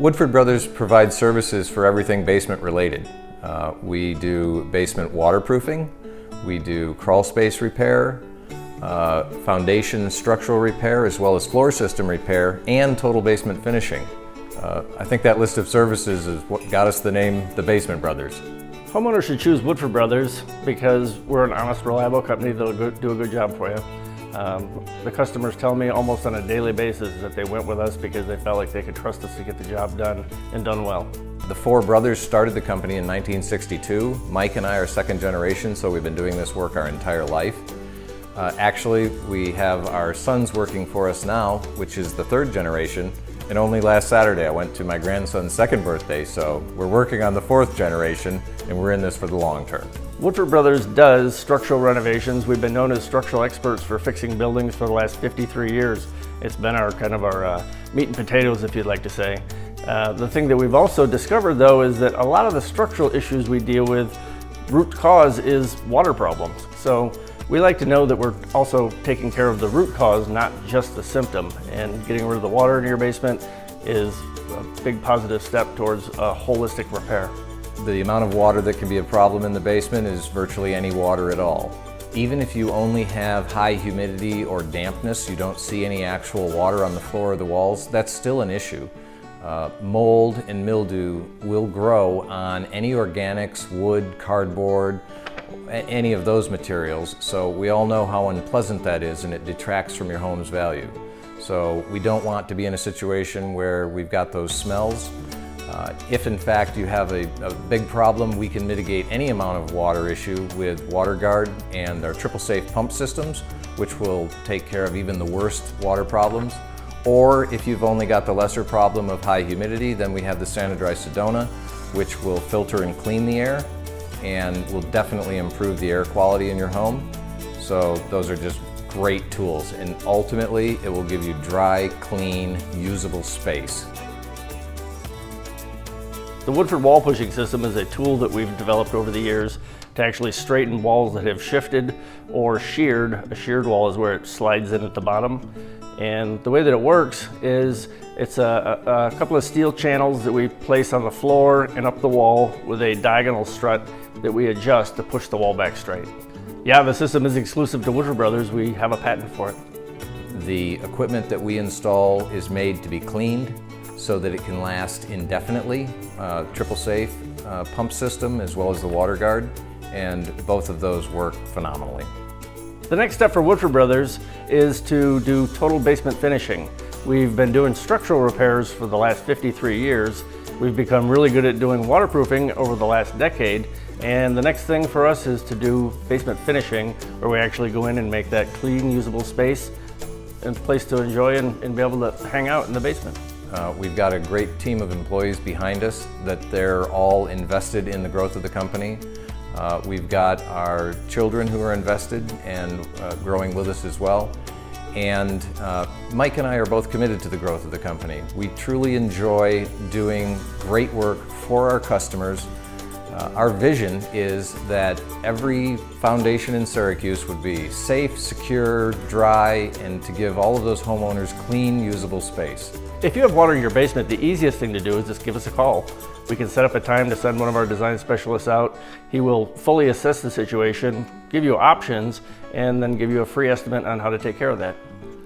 Woodford Bros provides services for everything basement related. We do basement waterproofing, we do crawl space repair, foundation structural repair, as well as floor system repair and total basement finishing. I think that list of services is what got us the name The Basement Brothers. Homeowners should choose Woodford Bros because we're an honest, reliable company that'll do a good job for you. The customers tell me almost on a daily basis that they went with us because they felt like they could trust us to get the job done and done well. The four brothers started the company in 1962. Mike and I are second generation, so we've been doing this work our entire life. Actually, we have our sons working for us now, which is the third generation. And only last Saturday I went to my grandson's second birthday, so we're working on the fourth generation and we're in this for the long term. Woodford Bros does structural renovations. We've been known as structural experts for fixing buildings for the last 53 years. It's been our meat and potatoes, if you'd like to say. The thing that we've also discovered though is that a lot of the structural issues we deal with, root cause is water problems. So we like to know that we're also taking care of the root cause, not just the symptom. And getting rid of the water in your basement is a big positive step towards a holistic repair. The amount of water that can be a problem in the basement is virtually any water at all. Even if you only have high humidity or dampness, you don't see any actual water on the floor or the walls, that's still an issue. Mold and mildew will grow on any organics, wood, cardboard, any of those materials, so we all know how unpleasant that is and it detracts from your home's value. So we don't want to be in a situation where we've got those smells. If in fact you have a big problem, we can mitigate any amount of water issue with WaterGuard and our triple safe pump systems, which will take care of even the worst water problems. Or if you've only got the lesser problem of high humidity, then we have the Sanidry Sedona, which will filter and clean the air and will definitely improve the air quality in your home. So those are just great tools, and ultimately it will give you dry, clean, usable space. The Woodford wall pushing system is a tool that we've developed over the years to actually straighten walls that have shifted or sheared. A sheared wall is where it slides in at the bottom. And the way that it works is it's a couple of steel channels that we place on the floor and up the wall with a diagonal strut that we adjust to push the wall back straight. Yeah, the system is exclusive to Woodford Bros. We have a patent for it. The equipment that we install is made to be cleaned so that it can last indefinitely. Triple safe pump system as well as the WaterGuard, and both of those work phenomenally. The next step for Woodford Bros is to do total basement finishing. We've been doing structural repairs for the last 53 years. We've become really good at doing waterproofing over the last decade, and the next thing for us is to do basement finishing, where we actually go in and make that clean, usable space and place to enjoy and be able to hang out in the basement. We've got a great team of employees behind us that they're all invested in the growth of the company. We've got our children who are invested and growing with us as well. And Mike and I are both committed to the growth of the company. We truly enjoy doing great work for our customers. Our vision is that every foundation in Syracuse would be safe, secure, dry, and to give all of those homeowners clean, usable space. If you have water in your basement, the easiest thing to do is just give us a call. We can set up a time to send one of our design specialists out. He will fully assess the situation, give you options, and then give you a free estimate on how to take care of that.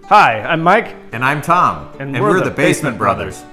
Hi, I'm Mike. And I'm Tom. And we're the Basement Brothers.